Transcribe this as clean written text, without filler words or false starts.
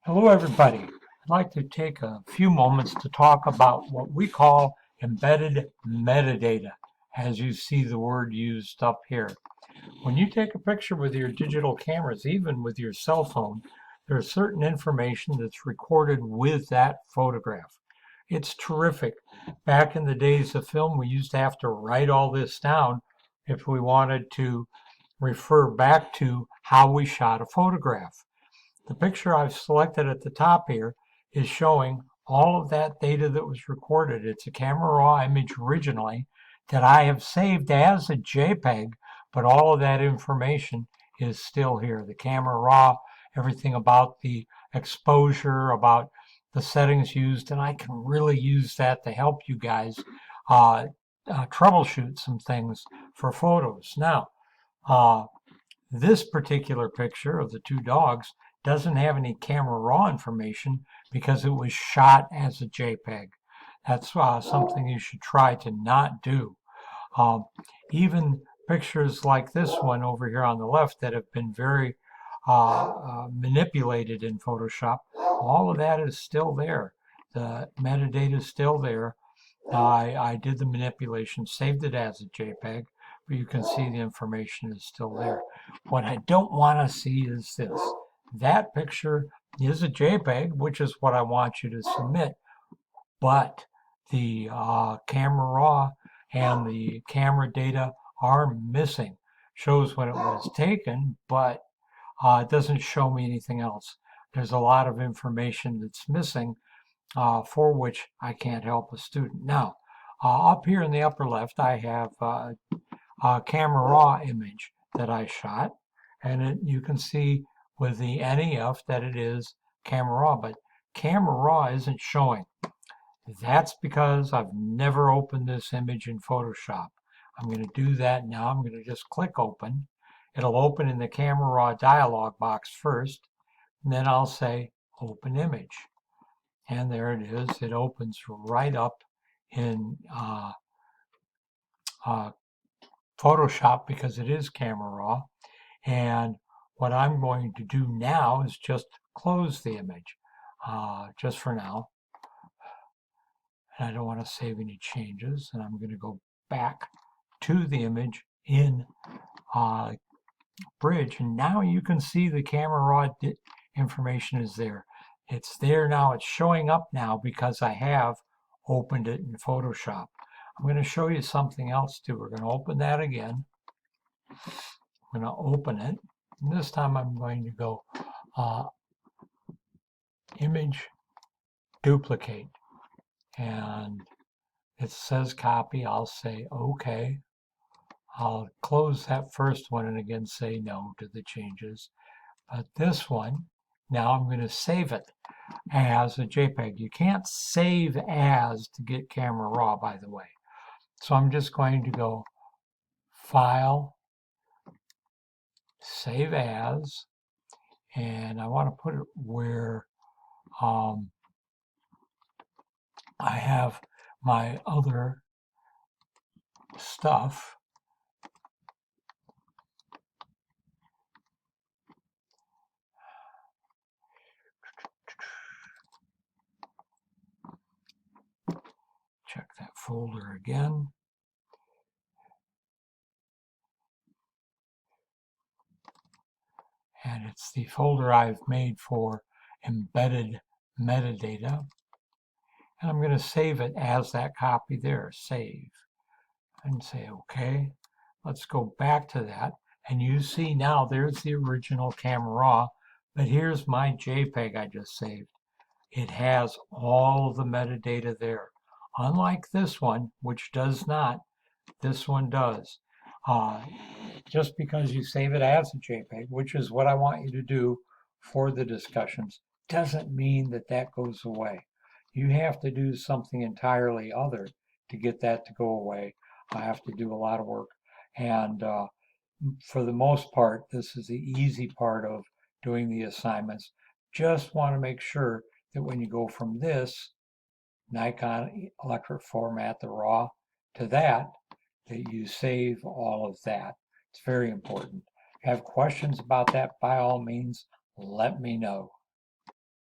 Hello, everybody. I'd like to take a few moments to talk about what we call embedded metadata, as you see the word used up here. When you take a picture with your digital cameras, even with your cell phone, there's certain information that's recorded with that photograph. It's terrific. Back in the days of film, we used to have to write all this down if we wanted to refer back to how we shot a photograph. The picture I've selected at the top here is showing all of that data that was recorded. It's a camera raw image originally that I have saved as a JPEG, but all of that information is still here. The camera raw, everything about the exposure, about the settings used, and I can really use that to help you guys troubleshoot some things for photos. Now, this particular picture of the two dogs doesn't have any camera raw information because it was shot as a JPEG. That's something you should try to not do. Um, Even pictures like this one over here on the left that have been very manipulated in Photoshop, all of that is still there. The metadata is still there. I did the manipulation, saved it as a JPEG, but you can see the information is still there. What I don't want to see is this. That picture is a JPEG, which is what I want you to submit, but the camera raw and the camera data are missing. Shows when it was taken, but it doesn't show me anything else. There's a lot of information that's missing for which I can't help a student. Now, up here in the upper left, I have a camera raw image that I shot, and you can see with the NEF that it is camera raw, but camera raw isn't showing. That's because I've never opened this image in Photoshop. I'm going to do that now. I'm going to just click open. It'll open in the camera raw dialog box first, and then I'll say open image. And there it is. It opens right up in Photoshop because it is camera raw. And what I'm going to do now is just close the image, just for now. And I don't want to save any changes. And I'm going to go back to the image in Bridge. And now you can see the camera raw information is there. It's there now. It's showing up now because I have opened it in Photoshop. I'm going to show you something else too. We're going to open that again. I'm going to open it. And this time I'm going to go image duplicate. And it says copy. I'll say OK. I'll close that first one and again say no to the changes. But this one, now I'm going to save it as a JPEG. You can't save as to get camera raw, by the way. So I'm just going to go File, Save As, and I want to put it where I have my other stuff. Check that folder again. And it's the folder I've made for embedded metadata. And I'm going to save it as that copy there, save. And say OK. Let's go back to that. And you see now there's the original camera raw, but here's my JPEG I just saved. It has all the metadata there. Unlike this one, which does not, this one does. Just because you save it as a JPEG, which is what I want you to do for the discussions, doesn't mean that that goes away. You have to do something entirely other to get that to go away. I have to do a lot of work. And for the most part, this is the easy part of doing the assignments. Just want to make sure that when you go from this Nikon electric format, the raw, to that you save all of that. It's very important. If you have questions about that, by all means, let me know.